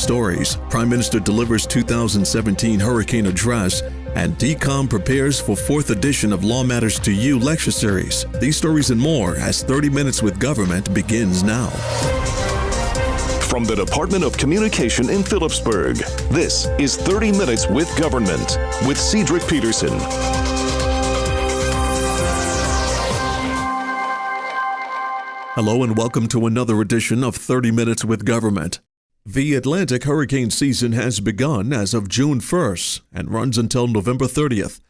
stories, Prime Minister delivers 2017 hurricane address, and DCOM prepares for 4th edition of Law Matters to You lecture series. These stories and more as 30 Minutes with Government begins now. From the Department of Communication in Phillipsburg, this is 30 Minutes with Government with Cedric Peterson. Hello and welcome to another edition of 30 Minutes with Government. The Atlantic hurricane season has begun as of June 1st and runs until November 30th.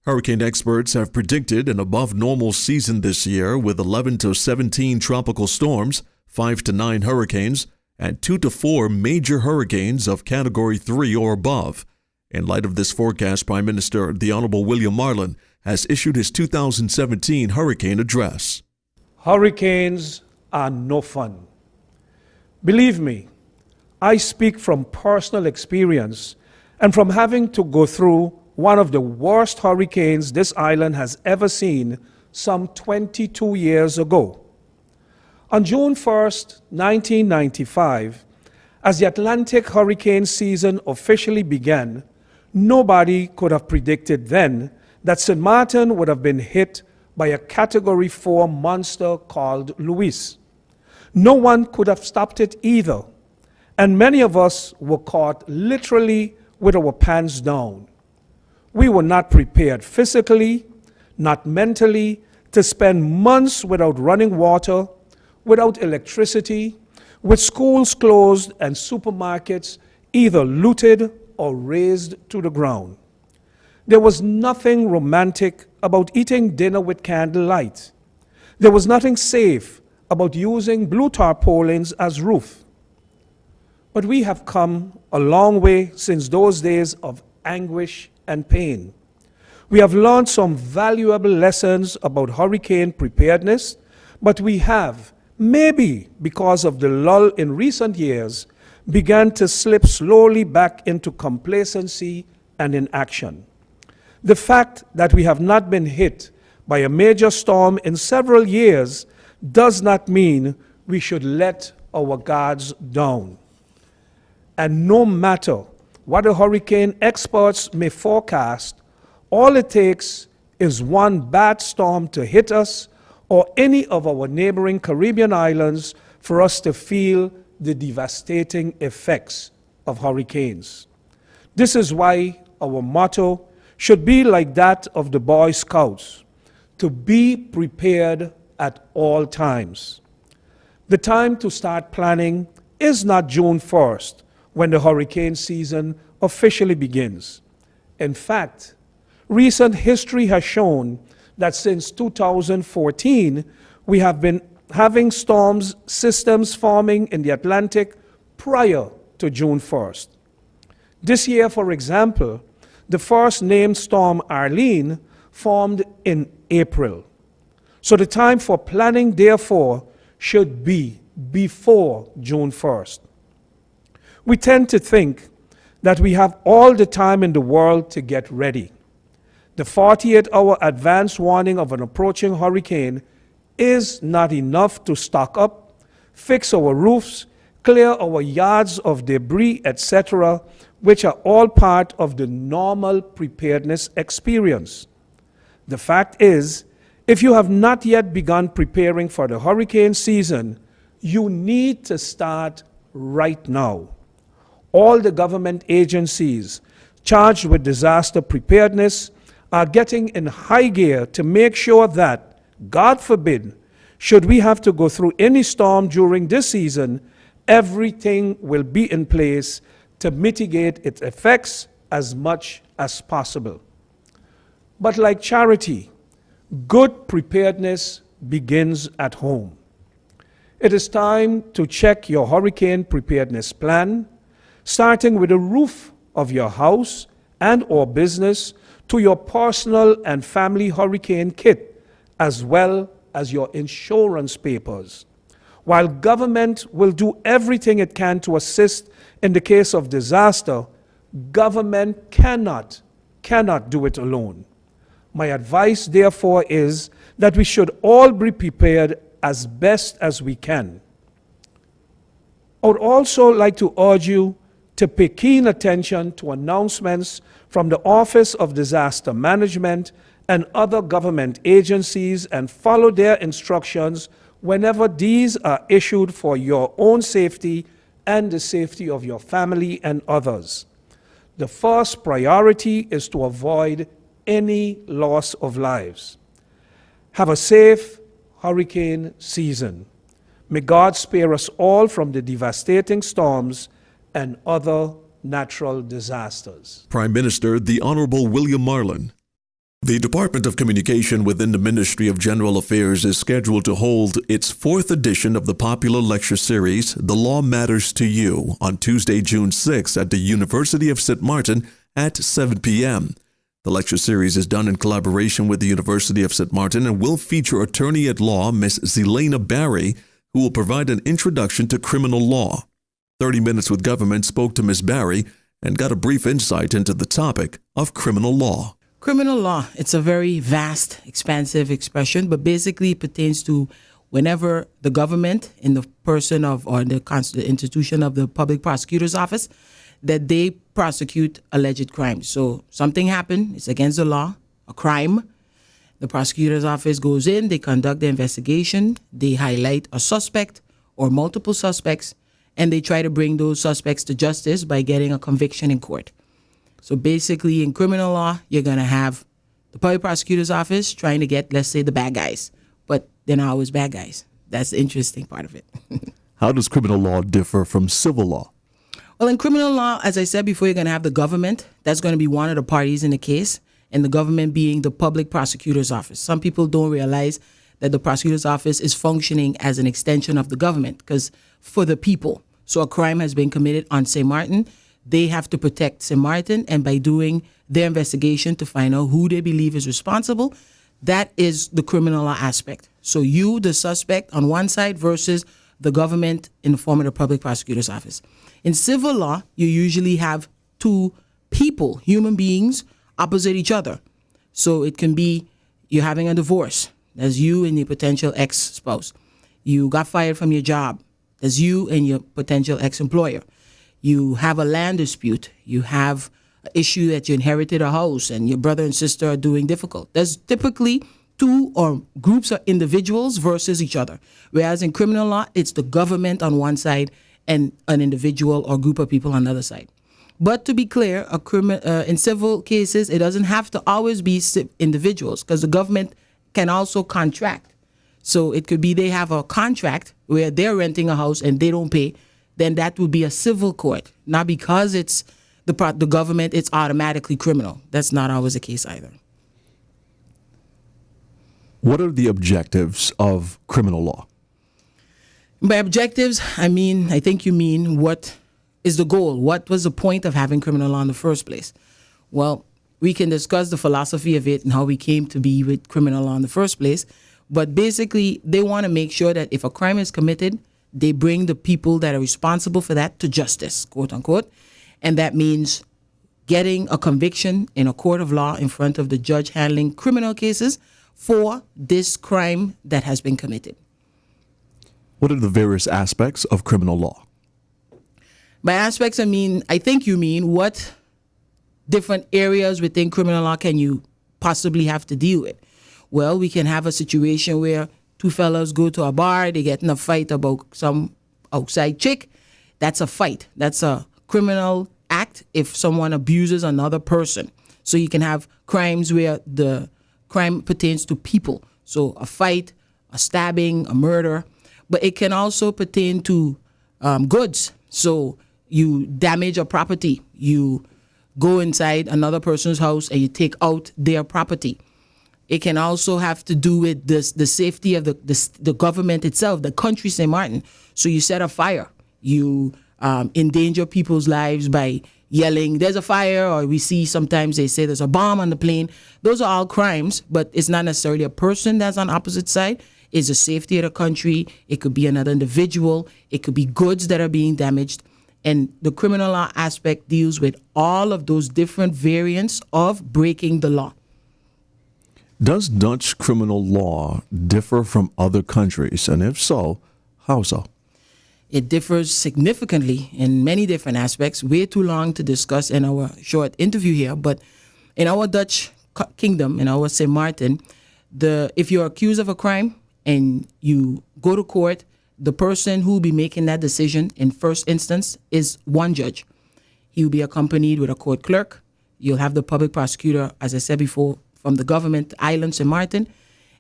Hurricane experts have predicted an above-normal season this year with 11 to 17 tropical storms, 5 to 9 hurricanes, and 2 to 4 major hurricanes of Category 3 or above. In light of this forecast, Prime Minister the Honorable William Marlin has issued his 2017 hurricane address. Hurricanes are no fun. Believe me, I speak from personal experience and from having to go through one of the worst hurricanes this island has ever seen some 22 years ago. On June 1st, 1995, as the Atlantic hurricane season officially began, nobody could have predicted then that St. Martin would have been hit by a Category 4 monster called Luis. No one could have stopped it either, and many of us were caught literally with our pants down. We were not prepared physically, not mentally, to spend months without running water, without electricity, with schools closed and supermarkets either looted or razed to the ground. There was nothing romantic about eating dinner with candlelight. There was nothing safe about using blue tarpaulins as roof. But we have come a long way since those days of anguish and pain. We have learned some valuable lessons about hurricane preparedness, but we have, maybe because of the lull in recent years, began to slip slowly back into complacency and inaction. The fact that we have not been hit by a major storm in several years does not mean we should let our guards down. And no matter what the hurricane experts may forecast, all it takes is one bad storm to hit us or any of our neighboring Caribbean islands for us to feel the devastating effects of hurricanes. This is why our motto should be like that of the Boy Scouts, to be prepared at all times. The time to start planning is not June 1st, when the hurricane season officially begins. In fact, recent history has shown that since 2014, we have been having storms systems forming in the Atlantic prior to June 1st. This year, for example, the first named storm, Arlene, formed in April. So the time for planning, therefore, should be before June 1st. We tend to think that we have all the time in the world to get ready. The 48-hour advance warning of an approaching hurricane is not enough to stock up, fix our roofs, clear our yards of debris, etc., which are all part of the normal preparedness experience. The fact is, if you have not yet begun preparing for the hurricane season, you need to start right now. All the government agencies charged with disaster preparedness are getting in high gear to make sure that, God forbid, should we have to go through any storm during this season, everything will be in place to mitigate its effects as much as possible. But like charity, good preparedness begins at home. It is time to check your hurricane preparedness plan, starting with the roof of your house and or business to your personal and family hurricane kit, as well as your insurance papers. While government will do everything it can to assist in the case of disaster, government cannot do it alone. My advice, therefore, is that we should all be prepared as best as we can. I would also like to urge you to pay keen attention to announcements from the Office of Disaster Management and other government agencies and follow their instructions whenever these are issued for your own safety and the safety of your family and others. The first priority is to avoid any loss of lives. Have a safe hurricane season. May God spare us all from the devastating storms and other natural disasters. Prime Minister the Honorable William Marlin. The Department of Communication within the Ministry of General Affairs is scheduled to hold its 4th edition of the popular lecture series, The Law Matters to You, on Tuesday, June 6th at the University of St. Martin at 7 p.m. The lecture series is done in collaboration with the University of St. Martin and will feature attorney at law Ms. Zelena Barry, who will provide an introduction to criminal law. 30 Minutes with Government spoke to Ms. Barry and got a brief insight into the topic of criminal law. Criminal law, it's a very vast, expansive expression, but basically it pertains to whenever the government, in the person of, or the institution of the Public Prosecutor's Office, that they prosecute alleged crimes. So something happened, it's against the law, a crime. The prosecutor's office goes in, they conduct the investigation, they highlight a suspect or multiple suspects, and they try to bring those suspects to justice by getting a conviction in court. So basically, in criminal law, you're going to have the public prosecutor's office trying to get, let's say, the bad guys. But they're not always bad guys. That's the interesting part of it. How does criminal law differ from civil law? Well, in criminal law, as I said before, you're going to have the government. That's going to be one of the parties in the case, and the government being the public prosecutor's office. Some people don't realize that the prosecutor's office is functioning as an extension of the government, because for the people. So a crime has been committed on St. Martin. They have to protect St. Martin, and by doing their investigation to find out who they believe is responsible, that is the criminal law aspect. So you, the suspect, on one side versus the government in the form of the public prosecutor's office. In civil law, you usually have two people, human beings, opposite each other. So it can be you're having a divorce. That's you and your potential ex-spouse. You got fired from your job. That's you and your potential ex-employer. You have a land dispute. You have an issue that you inherited a house and your brother and sister are doing difficult. There's typically two or groups of individuals versus each other. Whereas in criminal law, it's the government on one side and an individual or group of people on the other side. But to be clear, in civil cases, it doesn't have to always be individuals, because the government can also contract. So it could be they have a contract where they're renting a house and they don't pay, then that would be a civil court. Not because it's the government, it's automatically criminal. That's not always the case either. What are the objectives of criminal law? By objectives, I think you mean what is the goal? What was the point of having criminal law in the first place? Well, we can discuss the philosophy of it and how we came to be with criminal law in the first place. But basically, they want to make sure that if a crime is committed, they bring the people that are responsible for that to justice, quote unquote. And that means getting a conviction in a court of law in front of the judge handling criminal cases for this crime that has been committed. What are the various aspects of criminal law? By aspects, I think you mean what different areas within criminal law can you possibly have to deal with? Well, we can have a situation where two fellas go to a bar, they get in a fight about some outside chick. That's a fight. That's a criminal act if someone abuses another person. So you can have crimes where the crime pertains to people. So a fight, a stabbing, a murder. But it can also pertain to goods. So you damage a property. You go inside another person's house and you take out their property. It can also have to do with the safety of the government itself, the country, St. Martin. So you set a fire. You endanger people's lives by yelling, there's a fire, or we see sometimes they say there's a bomb on the plane. Those are all crimes, but it's not necessarily a person that's on opposite side. It's the safety of the country. It could be another individual. It could be goods that are being damaged. And the criminal law aspect deals with all of those different variants of breaking the law. Does Dutch criminal law differ from other countries? And if so, how so? It differs significantly in many different aspects. Way too long to discuss in our short interview here, but in our Dutch kingdom, in our St. Martin, if you're accused of a crime and you go to court, the person who will be making that decision in first instance is one judge. He will be accompanied with a court clerk. You'll have the public prosecutor, as I said before, from the government island, St. Martin,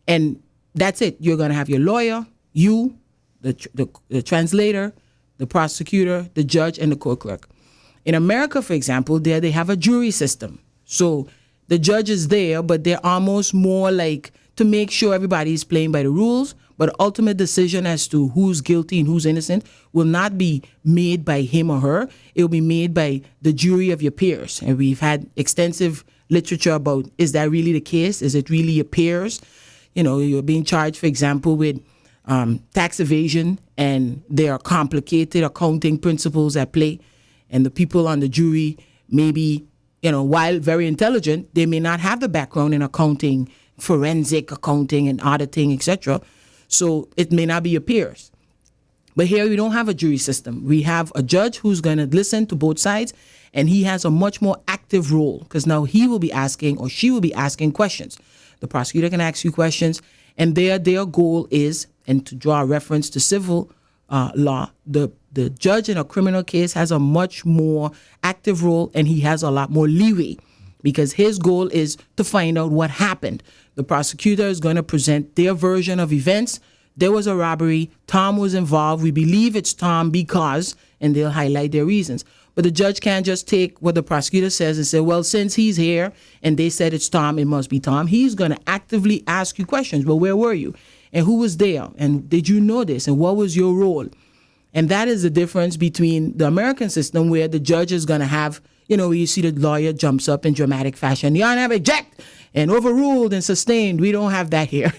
and that's it. You're going to have your lawyer, you, the translator, the prosecutor, the judge, and the court clerk. In America, for example, they have a jury system. So the judge is there, but they're almost more like to make sure everybody's playing by the rules, but ultimate decision as to who's guilty and who's innocent will not be made by him or her. It will be made by the jury of your peers. And we've had extensive literature about, is that really the case? Is it really your peers? You know, you're being charged, for example, with tax evasion, and there are complicated accounting principles at play. And the people on the jury may be, you know, while very intelligent, they may not have the background in accounting, forensic accounting and auditing, etc. So it may not be your peers. But here we don't have a jury system. We have a judge who's going to listen to both sides, and he has a much more active role because now he will be asking or she will be asking questions. The prosecutor can ask you questions, and their goal is, and to draw a reference to civil law, the judge in a criminal case has a much more active role, and he has a lot more leeway because his goal is to find out what happened. The prosecutor is going to present their version of events. There was a robbery. Tom was involved. We believe it's Tom because, and they'll highlight their reasons. But the judge can't just take what the prosecutor says and say, well, since he's here and they said it's Tom, it must be Tom. He's going to actively ask you questions. Well, where were you? And who was there? And did you know this? And what was your role? And that is the difference between the American system, where the judge is going to have, you know, you see the lawyer jumps up in dramatic fashion. Your Honor, object, and overruled and sustained. We don't have that here.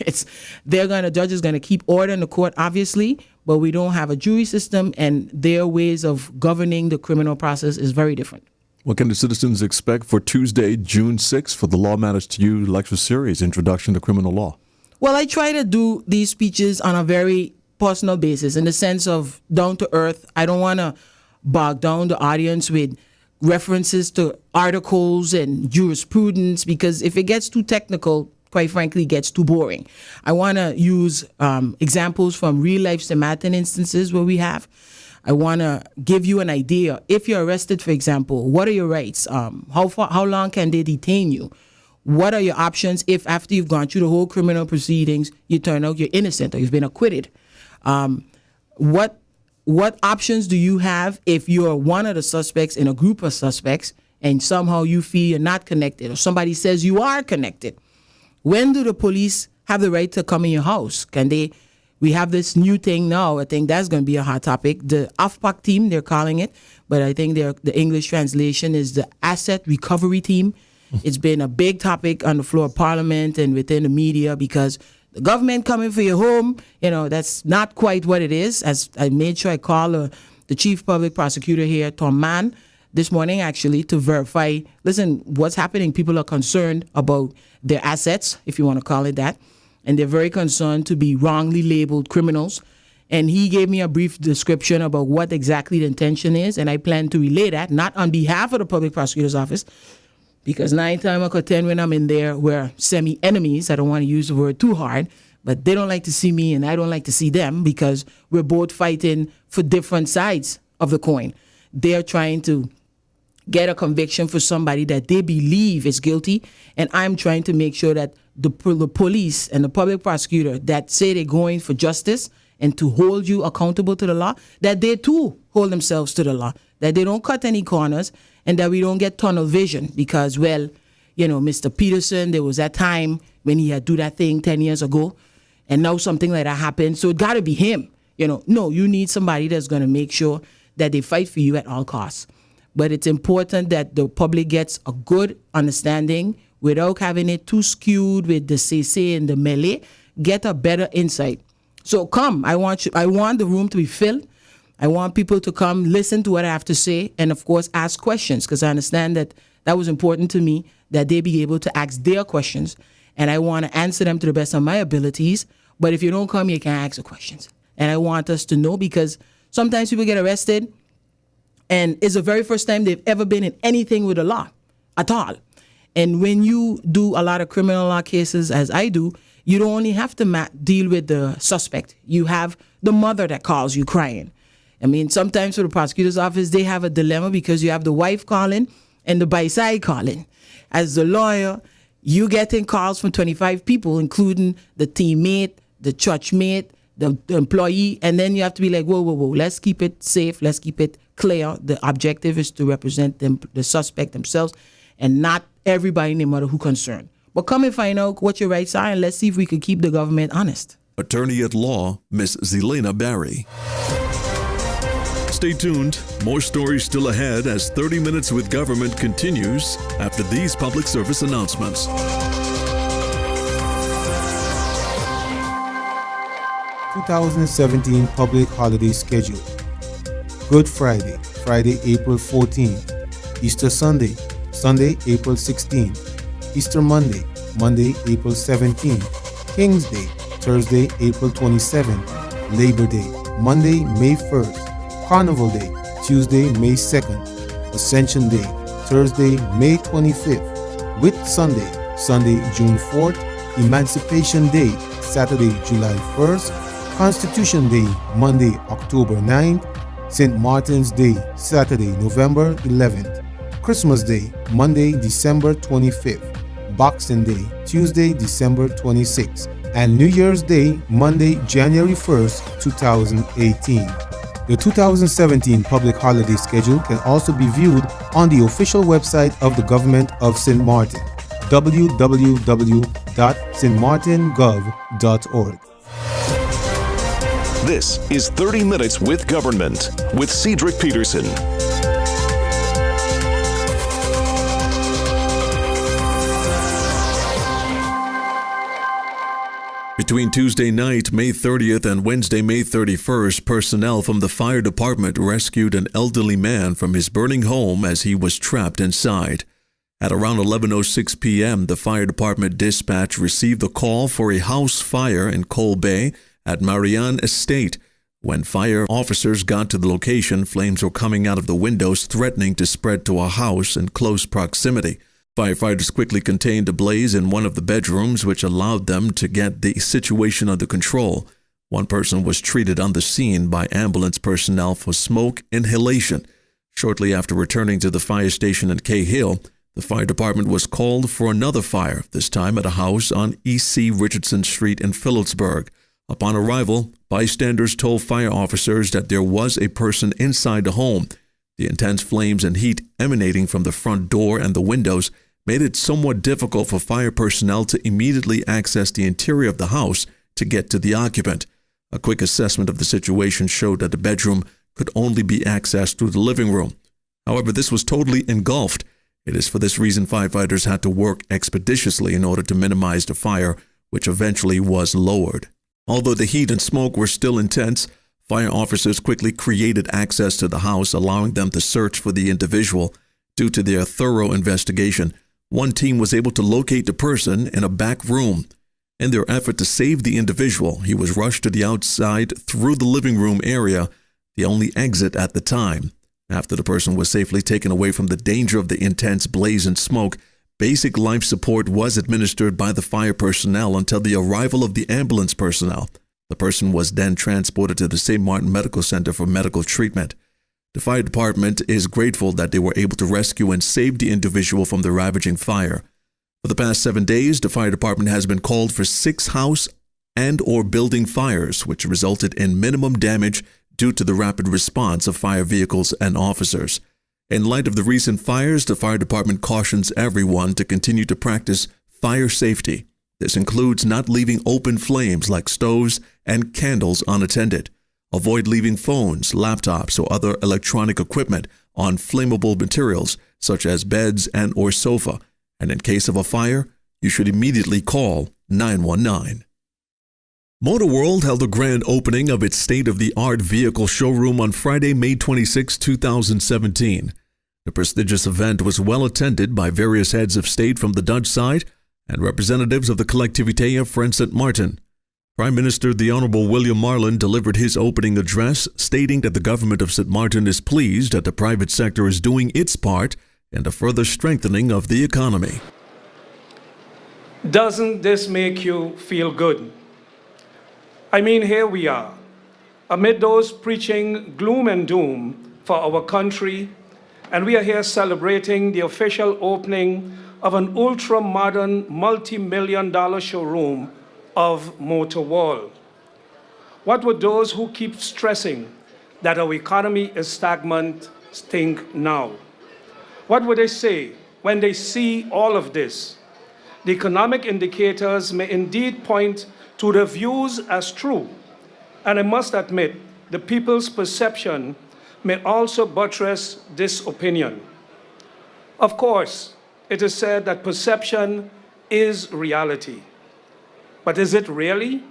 The judge is going to keep order in the court, obviously, but we don't have a jury system, and their ways of governing the criminal process is very different. What can the citizens expect for Tuesday, June 6th, for the Law Matters to You lecture series, Introduction to Criminal Law? Well, I try to do these speeches on a very personal basis, in the sense of down to earth. I don't want to bog down the audience with references to articles and jurisprudence, because if it gets too technical, quite frankly, it gets too boring. I want to use examples from real life St. Martin instances where we have. I want to give you an idea. If you're arrested, for example, what are your rights? How long can they detain you? What are your options if after you've gone through the whole criminal proceedings, you turn out you're innocent or you've been acquitted? What options do you have if you're one of the suspects in a group of suspects and somehow you feel you're not connected, or somebody says you are connected? When do the police have the right to come in your house? We have this new thing now. I think that's going to be a hot topic. The AFPAC team, they're calling it, but I think the English translation is the Asset Recovery Team. It's been a big topic on the floor of Parliament and within the media, because the government coming for your home, you know, that's not quite what it is. As I made sure I call the chief public prosecutor here, Tom Mann, this morning actually, to verify, listen, what's happening? People are concerned about their assets, if you want to call it that, and they're very concerned to be wrongly labeled criminals. And he gave me a brief description about what exactly the intention is, and I plan to relay that, not on behalf of the public prosecutor's office, because 9 times out of 10 when I'm in there, we're semi-enemies. I don't want to use the word too hard, but they don't like to see me and I don't like to see them, because we're both fighting for different sides of the coin. They're trying to get a conviction for somebody that they believe is guilty, and I'm trying to make sure that the police and the public prosecutor that say they're going for justice and to hold you accountable to the law, that they too hold themselves to the law, that they don't cut any corners, and that we don't get tunnel vision because, well, you know, Mr. Peterson, there was that time when he had do that thing 10 years ago, and now something like that happened, so it got to be him. You know, no, you need somebody that's going to make sure that they fight for you at all costs. But it's important that the public gets a good understanding without having it too skewed with the say and the melee. Get a better insight. So come, I want the room to be filled. I want people to come listen to what I have to say, and of course ask questions, because I understand that was important to me, that they be able to ask their questions, and I want to answer them to the best of my abilities. But if you don't come, you can't ask the questions. And I want us to know, because Sometimes people get arrested and it's the very first time they've ever been in anything with the law at all. And when you do a lot of criminal law cases, as I do, you don't only have to deal with the suspect. You have the mother that calls you crying. I mean, sometimes for the prosecutor's office, they have a dilemma because you have the wife calling and the by-side calling. As the lawyer, you getting calls from 25 people, including the teammate, the church mate, the employee, and then you have to be like, whoa, let's keep it safe, let's keep it clear. The objective is to represent the suspect themselves and not everybody no matter who concerned. But come and find out what your rights are, and let's see if we could keep the government honest. Attorney at Law, Ms. Zelena Barry. Stay tuned. More stories still ahead as 30 Minutes with Government continues after these public service announcements. (2017) public holiday schedule. Good Friday, Friday, April 14. Easter Sunday, Sunday, April 16. Easter Monday, Monday, April 17. King's Day, Thursday, April 27. Labor Day, Monday, May 1st. Carnival Day, Tuesday, May 2nd. Ascension Day, Thursday, May 25th. Whit Sunday, Sunday, June 4th. Emancipation Day, Saturday, July 1st. Constitution Day, Monday, October 9th. St. Martin's Day, Saturday, November 11th. Christmas Day, Monday, December 25th. Boxing Day, Tuesday, December 26th. And New Year's Day, Monday, January 1st, 2018. The 2017 public holiday schedule can also be viewed on the official website of the Government of St. Martin, www.stmartingov.org. This is 30 Minutes with Government with Cedric Peterson. Between Tuesday night, May 30th and Wednesday, May 31st, personnel from the fire department rescued an elderly man from his burning home as he was trapped inside. At around 11:06 p.m., the fire department dispatch received a call for a house fire in Cole Bay at Marianne Estate. When fire officers got to the location, flames were coming out of the windows, threatening to spread to a house in close proximity. Firefighters quickly contained a blaze in one of the bedrooms, which allowed them to get the situation under control. One person was treated on the scene by ambulance personnel for smoke inhalation. Shortly after returning to the fire station in Cahill, the fire department was called for another fire, this time at a house on E.C. Richardson Street in Phillipsburg. Upon arrival, bystanders told fire officers that there was a person inside the home. The intense flames and heat emanating from the front door and the windows made it somewhat difficult for fire personnel to immediately access the interior of the house to get to the occupant. A quick assessment of the situation showed that the bedroom could only be accessed through the living room. However, this was totally engulfed. It is for this reason firefighters had to work expeditiously in order to minimize the fire, which eventually was lowered. Although the heat and smoke were still intense, fire officers quickly created access to the house, allowing them to search for the individual. Due to their thorough investigation, one team was able to locate the person in a back room. In their effort to save the individual, he was rushed to the outside through the living room area, the only exit at the time. After the person was safely taken away from the danger of the intense blaze and smoke, basic life support was administered by the fire personnel until the arrival of the ambulance personnel. The person was then transported to the St. Martin Medical Center for medical treatment. The fire department is grateful that they were able to rescue and save the individual from the ravaging fire. For the past 7 days, the fire department has been called for 6 house and/or building fires, which resulted in minimum damage due to the rapid response of fire vehicles and officers. In light of the recent fires, the fire department cautions everyone to continue to practice fire safety. This includes not leaving open flames like stoves and candles unattended. Avoid leaving phones, laptops, or other electronic equipment on flammable materials such as beds and/or sofa. And in case of a fire, you should immediately call 919. Motor World held a grand opening of its state-of-the-art vehicle showroom on Friday, May 26, 2017. The prestigious event was well attended by various heads of state from the Dutch side and representatives of the Collectivité of French St. Martin. Prime Minister the Honorable William Marlin delivered his opening address, stating that the government of St. Martin is pleased that the private sector is doing its part in the further strengthening of the economy. Doesn't this make you feel good? I mean, here we are, amid those preaching gloom and doom for our country, and we are here celebrating the official opening of an ultra-modern, multi-million-dollar showroom of Motor World. What would those who keep stressing that our economy is stagnant think now? What would they say when they see all of this? The economic indicators may indeed point to the views as true, and I must admit, the people's perception may also buttress this opinion. Of course, it is said that perception is reality. But is it really?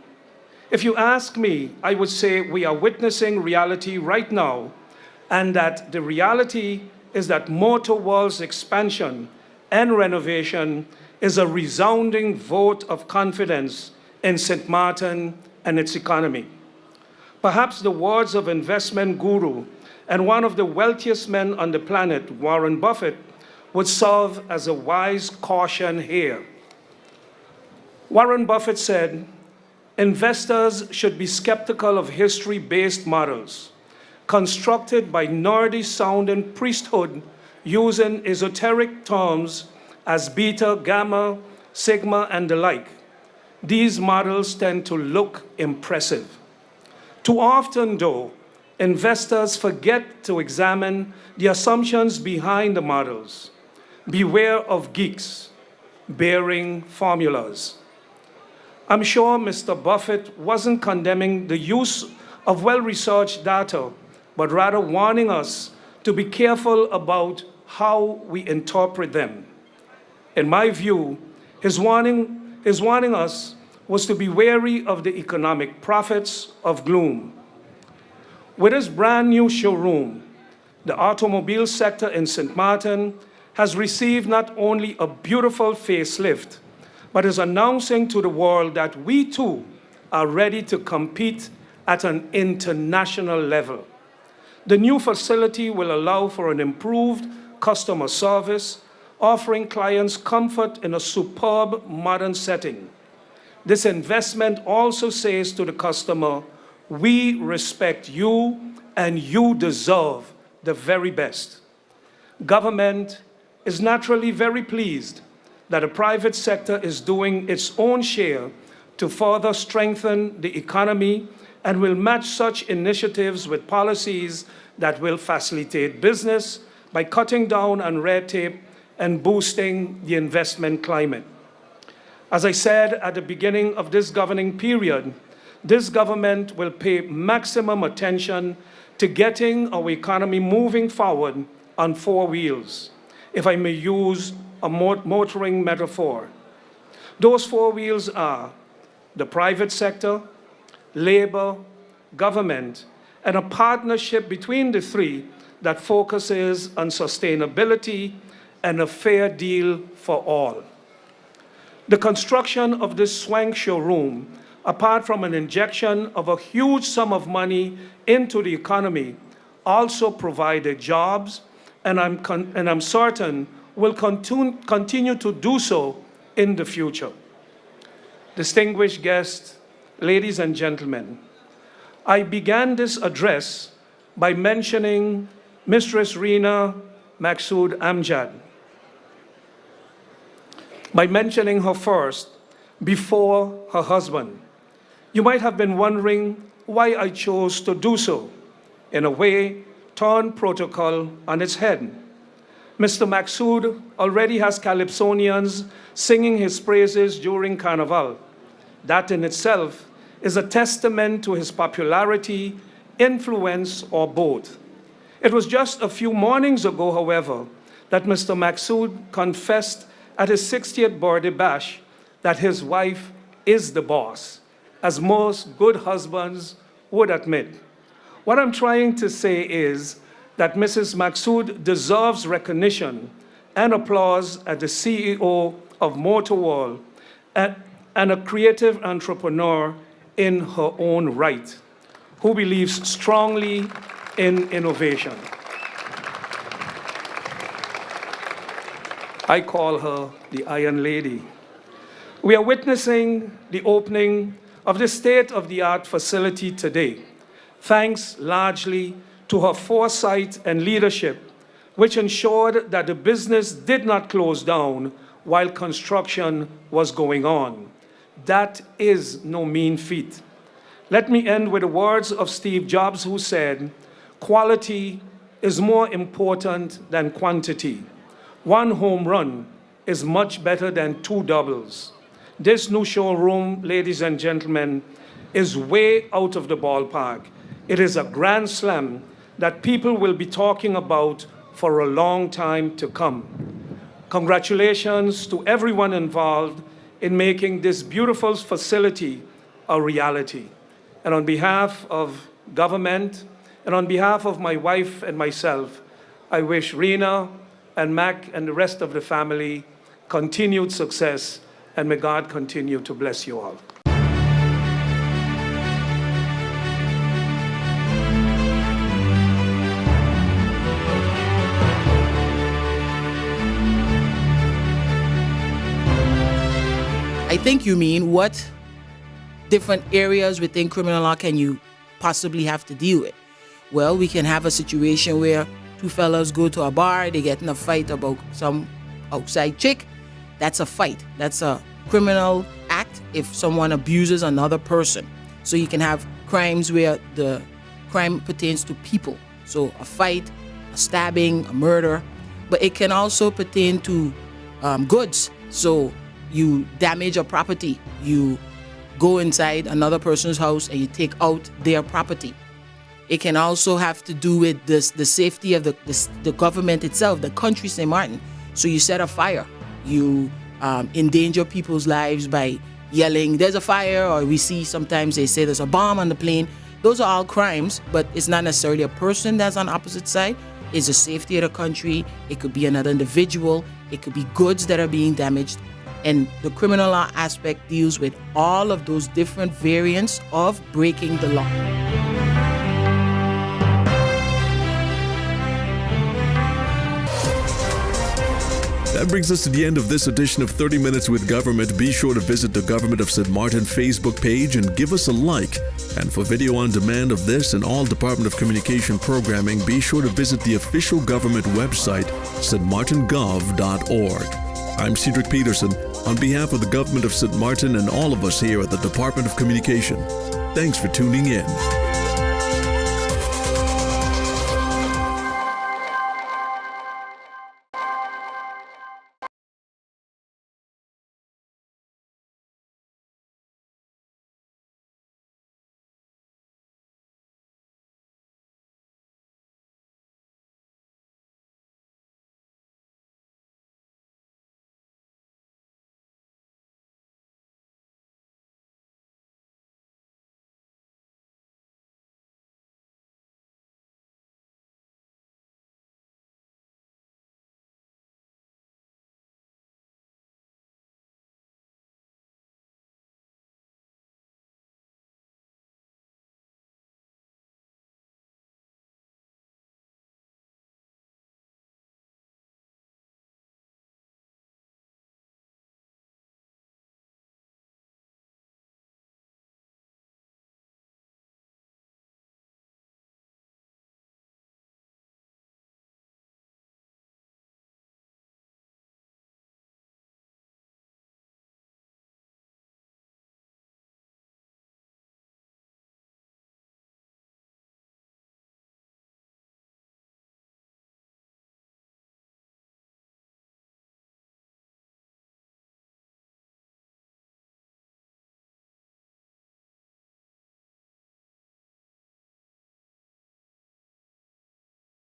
If you ask me, I would say we are witnessing reality right now, and that the reality is that Motor World's expansion and renovation is a resounding vote of confidence in St. Martin and its economy. Perhaps the words of investment guru and one of the wealthiest men on the planet, Warren Buffett, would serve as a wise caution here. Warren Buffett said, investors should be skeptical of history-based models constructed by nerdy-sounding priesthood using esoteric terms as beta, gamma, sigma, and the like. These models tend to look impressive. Too often, though, investors forget to examine the assumptions behind the models. Beware of geeks bearing formulas. I'm sure Mr. Buffett wasn't condemning the use of well-researched data, but rather warning us to be careful about how we interpret them. In my view, his warning us was to be wary of the economic prophets of gloom. With his brand new showroom, the automobile sector in St. Martin has received not only a beautiful facelift, but is announcing to the world that we too are ready to compete at an international level. The new facility will allow for an improved customer service, offering clients comfort in a superb modern setting. This investment also says to the customer, we respect you and you deserve the very best. Government is naturally very pleased that the private sector is doing its own share to further strengthen the economy and will match such initiatives with policies that will facilitate business by cutting down on red tape and boosting the investment climate. As I said at the beginning of this governing period, this government will pay maximum attention to getting our economy moving forward on four wheels, if I may use a motoring metaphor. Those four wheels are the private sector, labor, government, and a partnership between the three that focuses on sustainability and a fair deal for all. The construction of this swank showroom, apart from an injection of a huge sum of money into the economy, also provided jobs, and I'm certain will continue to do so in the future. Distinguished guests, ladies and gentlemen, I began this address by mentioning Mistress Rina Maqsood Amjad, by mentioning her first before her husband. You might have been wondering why I chose to do so. In a way, turn protocol on its head. Mr. Maqsood already has Calypsonians singing his praises during Carnival. That in itself is a testament to his popularity, influence, or both. It was just a few mornings ago, however, that Mr. Maqsood confessed at his 60th birthday bash that his wife is the boss, as most good husbands would admit. What I'm trying to say is that Mrs. Maqsood deserves recognition and applause as the CEO of Motor World and a creative entrepreneur in her own right, who believes strongly in innovation. I call her the Iron Lady. We are witnessing the opening of the state-of-the-art facility today, thanks largely to her foresight and leadership, which ensured that the business did not close down while construction was going on. That is no mean feat. Let me end with the words of Steve Jobs, who said, "Quality is more important than quantity. One home run is much better than 2 doubles." This new showroom, ladies and gentlemen, is way out of the ballpark. It is a grand slam that people will be talking about for a long time to come. Congratulations to everyone involved in making this beautiful facility a reality. And on behalf of government, and on behalf of my wife and myself, I wish Rena and Mac and the rest of the family continued success, and may God continue to bless you all. I think you mean what different areas within criminal law can you possibly have to deal with? Well, we can have a situation where 2 fellas go to a bar, they get in a fight about some outside chick. That's a fight. That's a criminal act if someone abuses another person. So you can have crimes where the crime pertains to people. So a fight, a stabbing, a murder. But it can also pertain to goods. So you damage a property. You go inside another person's house and you take out their property. It can also have to do with the safety of the government itself, the country, St. Martin. So you set a fire. You endanger people's lives by yelling, "There's a fire," or we see sometimes they say there's a bomb on the plane. Those are all crimes, but it's not necessarily a person that's on the opposite side. It's the safety of the country. It could be another individual. It could be goods that are being damaged. And the criminal law aspect deals with all of those different variants of breaking the law. That brings us to the end of this edition of 30 Minutes with Government. Be sure to visit the Government of St. Martin Facebook page and give us a like. And for video on demand of this and all Department of Communication programming, be sure to visit the official government website, stmartingov.org. I'm Cedric Peterson. On behalf of the Government of St. Martin and all of us here at the Department of Communication, thanks for tuning in.